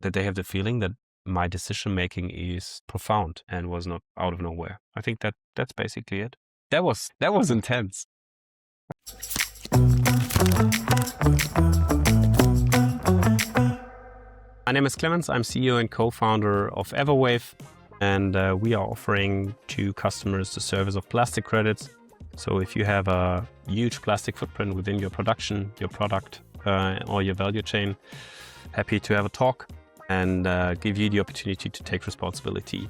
that they have the feeling that my decision making is profound and was not out of nowhere. I think that's basically it. That was intense. My name is Clemens. I'm CEO and co-founder of everwave, and we are offering to customers the service of plastic credits. So if you have a huge plastic footprint within your production, your product, or your value chain, happy to have a talk and give you the opportunity to take responsibility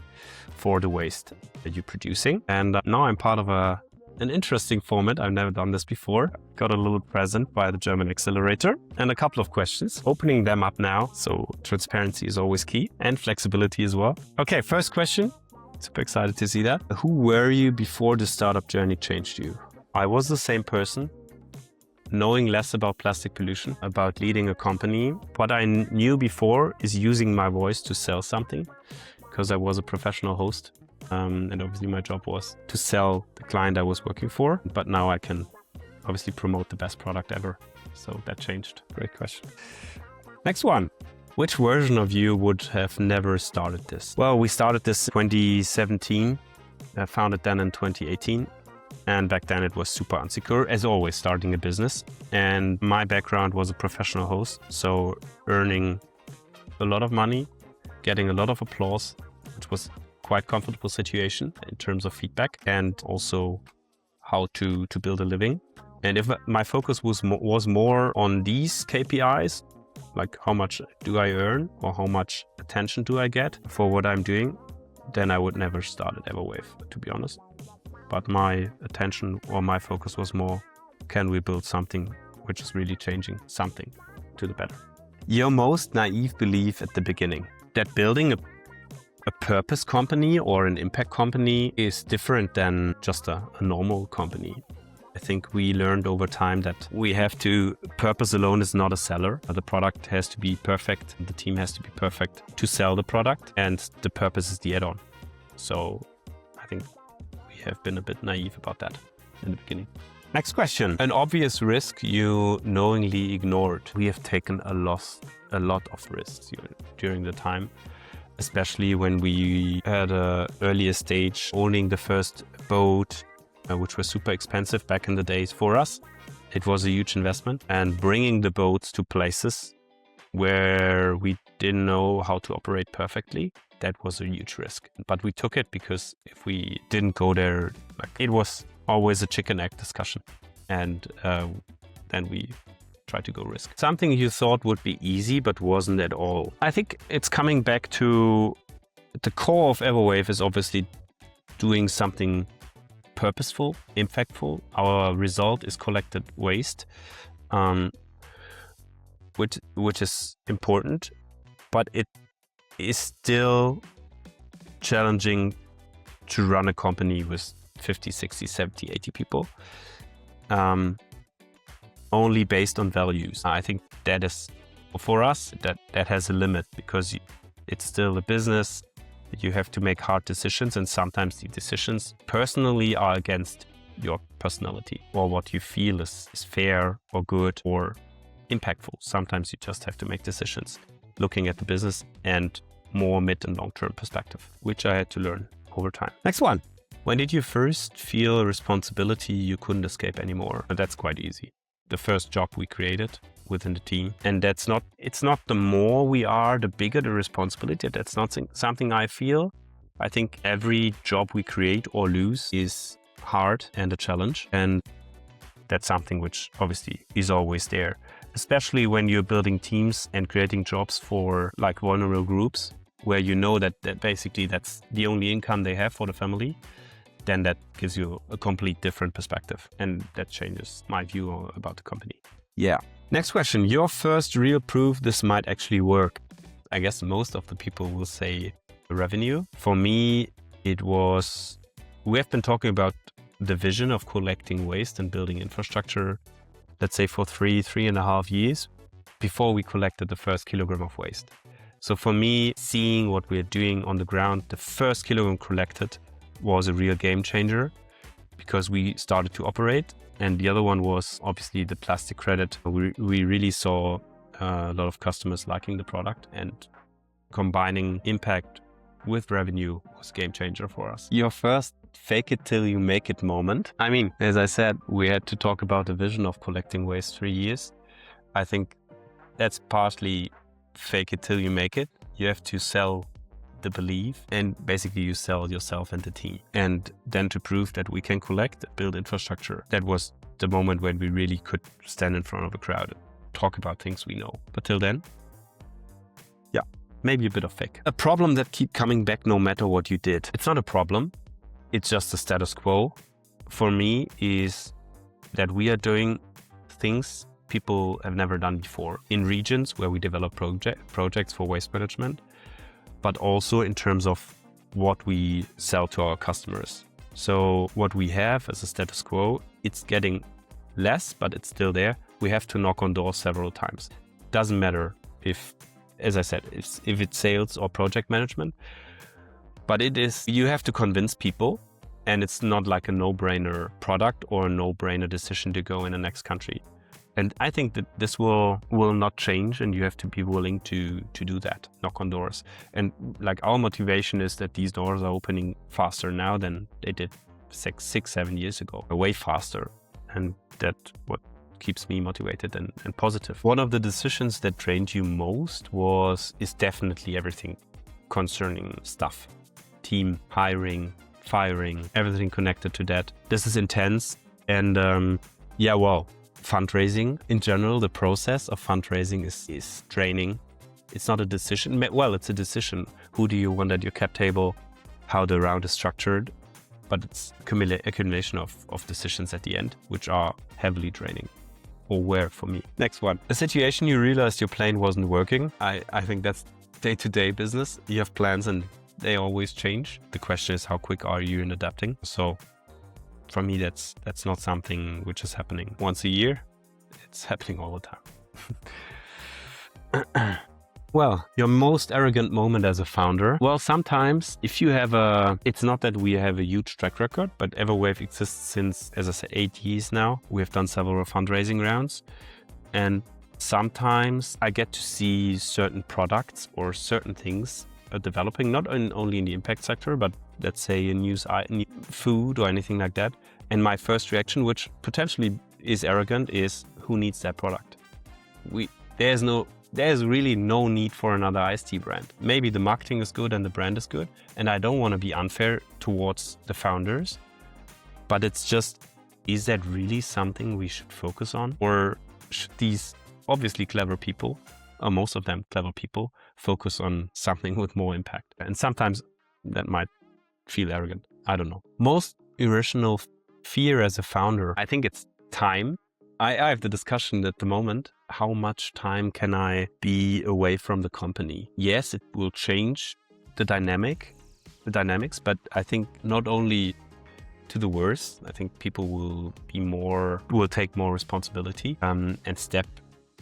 for the waste that you're producing. And now I'm part of an interesting format. I've never done this before. Got a little present by the German Accelerator and a couple of questions, opening them up now. So transparency is always key, and flexibility as well. Okay, first question. Super excited to see that. Who were you before the startup journey changed you? I was the same person, knowing less about plastic pollution, about leading a company. What I knew before is using my voice to sell something, because I was a professional host. And obviously my job was to sell the client I was working for. But now I can obviously promote the best product ever. So that changed. Great question. Next one. Which version of you would have never started this? Well, we started this in 2017. I founded then in 2018. And back then it was super unsecure, as always, starting a business. And my background was a professional host. So earning a lot of money, getting a lot of applause, which was quite comfortable situation in terms of feedback, and also how to build a living. And if my focus was more on these KPIs, like how much do I earn or how much attention do I get for what I'm doing, then I would never start at everwave, to be honest. But my attention or my focus was more, can we build something which is really changing something to the better? Your most naive belief at the beginning, that building a purpose company or an impact company is different than just a normal company. I think we learned over time that we have to, purpose alone is not a seller. The product has to be perfect. The team has to be perfect to sell the product, and the purpose is the add-on. So I think we have been a bit naive about that in the beginning. Next question. An obvious risk you knowingly ignored. We have taken a lot of risks during the time, especially when we had an earlier stage, owning the first boat, which was super expensive back in the days for us. It was a huge investment, and bringing the boats to places where we didn't know how to operate perfectly, that was a huge risk. But we took it because if we didn't go there, it was always a chicken egg discussion. And then we try to go risk. Something you thought would be easy, but wasn't at all. I think it's coming back to the core of everwave is obviously doing something purposeful, impactful. Our result is collected waste, which is important, but it is still challenging to run a company with 50, 60, 70, 80 people. Only based on values. I think that is, for us, that has a limit, because it's still a business. You have to make hard decisions, and sometimes the decisions personally are against your personality or what you feel is fair or good or impactful. Sometimes you just have to make decisions looking at the business and more mid and long-term perspective, which I had to learn over time. Next one. When did you first feel a responsibility you couldn't escape anymore? And that's quite easy. The first job we created within the team. And it's not the more we are, the bigger the responsibility. That's not something I feel. I think every job we create or lose is hard and a challenge. And that's something which obviously is always there, especially when you're building teams and creating jobs for like vulnerable groups, where you know that basically that's the only income they have for the family. Then that gives you a complete different perspective, and that changes my view about the company. Yeah. Next question. Your first real proof this might actually work. I guess most of the people will say revenue. For me, it was, we have been talking about the vision of collecting waste and building infrastructure, let's say for 3.5 years before we collected the first kilogram of waste. So for me, seeing what we're doing on the ground, the first kilogram collected was a real game changer, because we started to operate. And the other one was obviously the plastic credit. We really saw a lot of customers liking the product, and combining impact with revenue was a game changer for us. Your first fake it till you make it moment. I mean, as I said, we had to talk about the vision of collecting waste 3 years. I think that's partly fake it till you make it. You have to sell the belief, and basically you sell yourself and the team. And then to prove that we can collect, build infrastructure. That was the moment when we really could stand in front of a crowd and talk about things we know. But till then, yeah, maybe a bit of fake. A problem that keep coming back no matter what you did. It's not a problem. It's just the status quo. For me is that we are doing things people have never done before in regions where we develop projects for waste management, but also in terms of what we sell to our customers. So what we have as a status quo, it's getting less, but it's still there. We have to knock on doors several times. Doesn't matter if, as I said, if it's sales or project management, but you have to convince people, and it's not like a no-brainer product or a no-brainer decision to go in the next country. And I think that this will not change, and you have to be willing to do that, knock on doors. And like our motivation is that these doors are opening faster now than they did 6-7 years ago, way faster. And that's what keeps me motivated and positive. One of the decisions that drained you most is definitely everything concerning stuff, team, hiring, firing, everything connected to that. This is intense. And fundraising in general, the process of fundraising is draining. It's not a decision. Well, it's a decision. Who do you want at your cap table? How the round is structured? But it's accumulation of decisions at the end, which are heavily draining. Or were for me. Next one. A situation you realized your plan wasn't working. I think that's day-to-day business. You have plans and they always change. The question is, how quick are you in adapting? So for me, that's not something which is happening once a year. It's happening all the time. Well, your most arrogant moment as a founder. Well, sometimes if you have it's not that we have a huge track record, but everwave exists since, as I said, 8 years now. We have done several fundraising rounds. And sometimes I get to see certain products or certain things developing, not only in the impact sector, but let's say in new food or anything like that. And my first reaction, which potentially is arrogant, is who needs that product? There's really no need for another iced tea brand. Maybe the marketing is good and the brand is good, and I don't want to be unfair towards the founders, but it's just, is that really something we should focus on? Or should these obviously clever people, or most of them clever people, focus on something with more impact? And sometimes that might feel arrogant. I don't know. Most irrational fear as a founder, I think it's time. I have the discussion at the moment, how much time can I be away from the company? Yes, it will change the dynamics, but I think not only to the worse, I think people will take more responsibility and step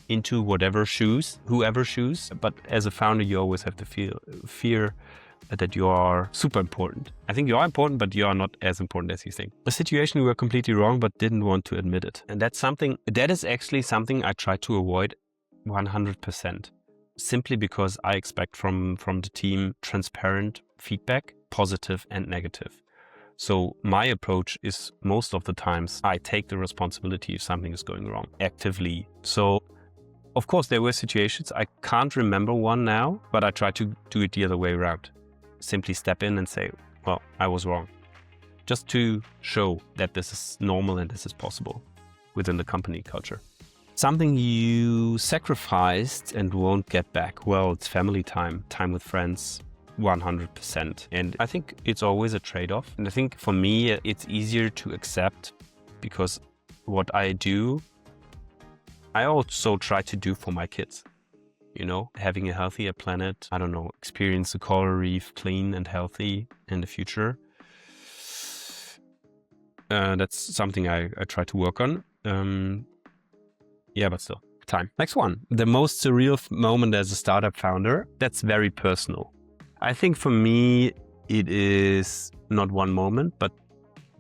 into whoever shoes. But as a founder, you always have to fear that you are super important. I think you are important, but you are not as important as you think. A situation you were completely wrong, but didn't want to admit it. And that is actually something I try to avoid 100%. Simply because I expect from the team transparent feedback, positive and negative. So my approach is most of the times I take the responsibility if something is going wrong actively. So of course there were situations, I can't remember one now, but I try to do it the other way around. Simply step in and say, well, I was wrong. Just to show that this is normal and this is possible within the company culture. Something you sacrificed and won't get back. Well, it's family time with friends, 100%. And I think it's always a trade-off. And I think for me, it's easier to accept because what I do, I also try to do for my kids. You know, having a healthier planet, experience a coral reef clean and healthy in the future. That's something I try to work on. But still, time. Next one. The most surreal moment as a startup founder. That's very personal. I think for me, it is not one moment, but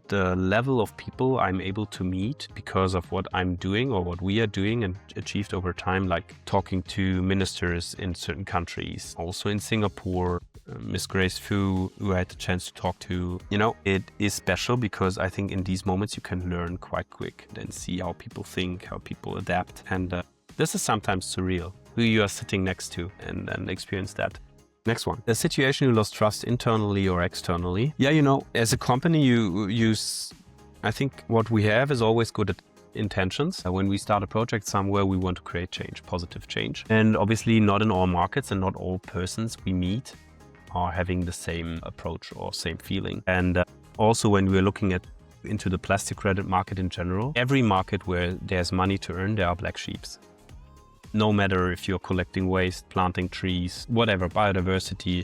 the level of people I'm able to meet because of what I'm doing or what we are doing and achieved over time, like talking to ministers in certain countries, also in Singapore, Miss Grace Fu, who I had the chance to talk to. It is special because I think in these moments you can learn quite quick and see how people think, how people adapt. And this is sometimes surreal, who you are sitting next to and experience that. Next one. A situation you lost trust internally or externally. Yeah, as a company, I think what we have is always good intentions. When we start a project somewhere, we want to create change, positive change. And obviously not in all markets and not all persons we meet are having the same approach or same feeling. And also when we're looking into the plastic credit market in general, every market where there's money to earn, there are black sheeps. No matter if you're collecting waste, planting trees, whatever, biodiversity,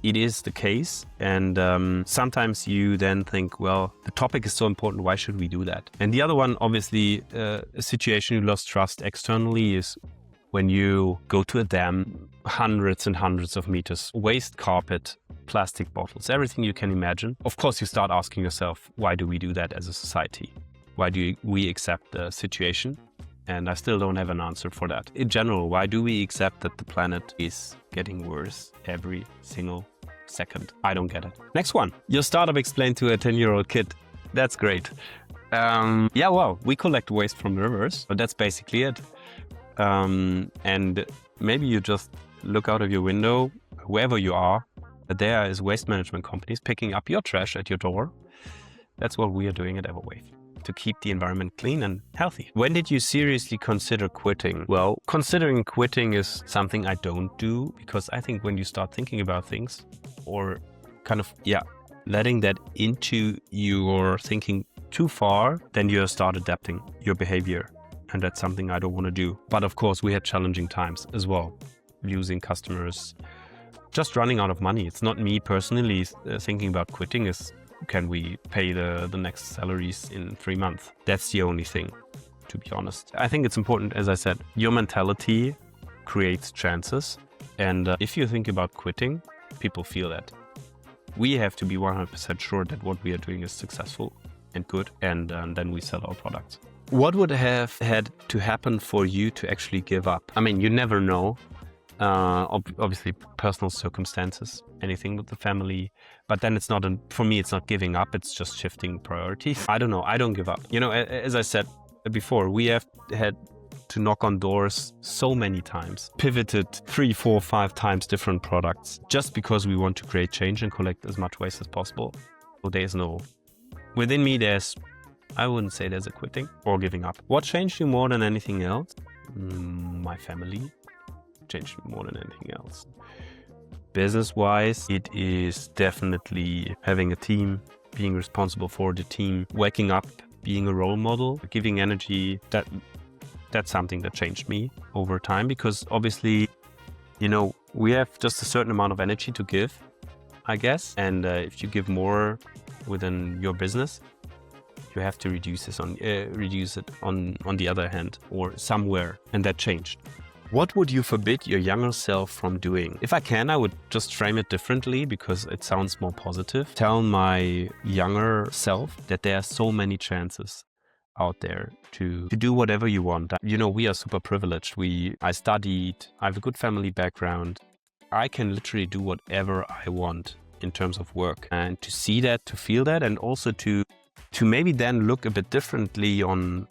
it is the case. And sometimes you then think, well, the topic is so important, why should we do that? And the other one, obviously, a situation you lost trust externally is when you go to a dam, hundreds and hundreds of meters, waste carpet, plastic bottles, everything you can imagine. Of course, you start asking yourself, why do we do that as a society? Why do we accept the situation? And I still don't have an answer for that. In general, why do we accept that the planet is getting worse every single second? I don't get it. Next one. Your startup explained to a 10-year-old kid. That's great. We collect waste from rivers, but that's basically it. And maybe you just look out of your window, wherever you are, there is waste management companies picking up your trash at your door. That's what we are doing at everwave, to keep the environment clean and healthy. When did you seriously consider quitting? Well, considering quitting is something I don't do, because I think when you start thinking about things or letting that into your thinking too far, then you start adapting your behavior. And that's something I don't want to do. But of course, we had challenging times as well, losing customers, just running out of money. It's not me personally thinking about quitting, is can we pay the next salaries in 3 months? That's the only thing, to be honest. I think it's important, as I said, your mentality creates chances. And if you think about quitting, people feel that. We have to be 100% sure that what we are doing is successful and good, and then we sell our products. What would have had to happen for you to actually give up? I mean, you never know. Obviously, personal circumstances, anything with the family. But then for me, it's not giving up. It's just shifting priorities. I don't know. I don't give up. As I said before, we have had to knock on doors so many times, pivoted 3, 4, 5 times different products just because we want to create change and collect as much waste as possible. So within me, I wouldn't say there's a quitting or giving up. What changed you more than anything else? My family changed me more than anything else. Business-wise, it is definitely having a team, being responsible for the team, waking up, being a role model, giving energy. That's something that changed me over time, because obviously, we have just a certain amount of energy to give, I guess. And if you give more within your business, you have to reduce it on the other hand or somewhere, and that changed. What would you forbid your younger self from doing? If I can, I would just frame it differently because it sounds more positive. Tell my younger self that there are so many chances out there to do whatever you want. We are super privileged. I studied, I have a good family background. I can literally do whatever I want in terms of work, and to see that, to feel that, and also to maybe then look a bit differently on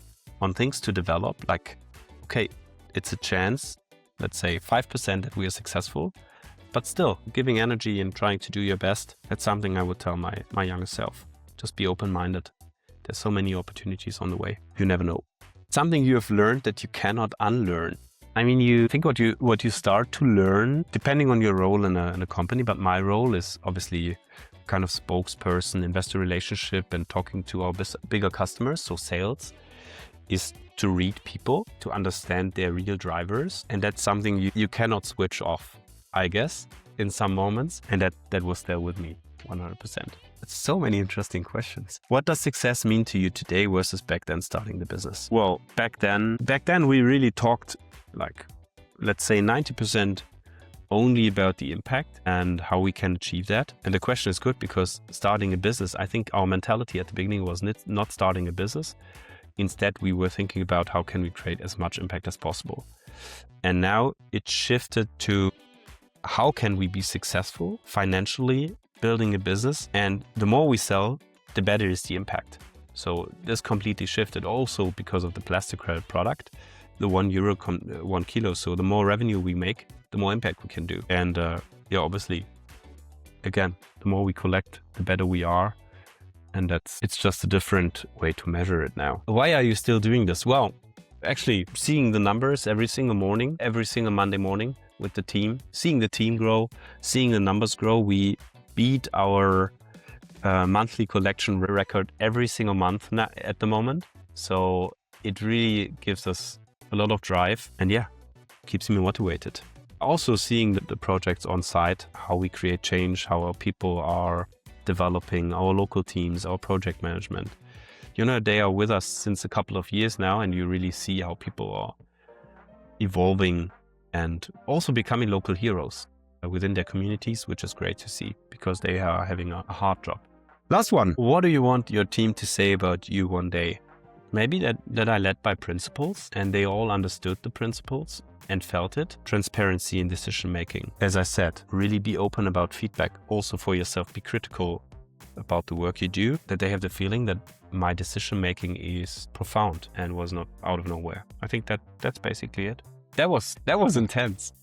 things to develop. Like, okay, it's a chance, let's say 5% that we are successful, but still giving energy and trying to do your best. That's something I would tell my younger self. Just be open-minded. There's so many opportunities on the way. You never know. Something you have learned that you cannot unlearn. I mean, you think what you start to learn, depending on your role in a company, but my role is obviously kind of spokesperson, investor relationship, and talking to our bigger customers, so sales, is to read people, to understand their real drivers. And that's something you cannot switch off, I guess, in some moments. And that was there with me, 100%. It's so many interesting questions. What does success mean to you today versus back then starting the business? Well, back then we really talked, like, let's say 90% only about the impact and how we can achieve that. And the question is good because starting a business, I think our mentality at the beginning was not starting a business. Instead, we were thinking about how can we create as much impact as possible. And now it shifted to how can we be successful financially building a business? And the more we sell, the better is the impact. So this completely shifted also because of the plastic credit product, the €1 1 kilo. So the more revenue we make, the more impact we can do. And obviously, again, the more we collect, the better we are. And it's just a different way to measure it now. Why are you still doing this? Well, actually seeing the numbers every single morning, every single Monday morning with the team, seeing the team grow, seeing the numbers grow. We beat our monthly collection record every single month at the moment. So it really gives us a lot of drive and keeps me motivated. Also seeing the projects on site, how we create change, how our people are developing, our local teams, our project management. They are with us since a couple of years now, and you really see how people are evolving and also becoming local heroes within their communities, which is great to see because they are having a hard job. Last one. What do you want your team to say about you one day? Maybe that I led by principles and they all understood the principles and felt it. Transparency in decision making. As I said, really be open about feedback. Also for yourself, be critical about the work you do, that they have the feeling that my decision making is profound and was not out of nowhere. I think that's basically it. That was intense.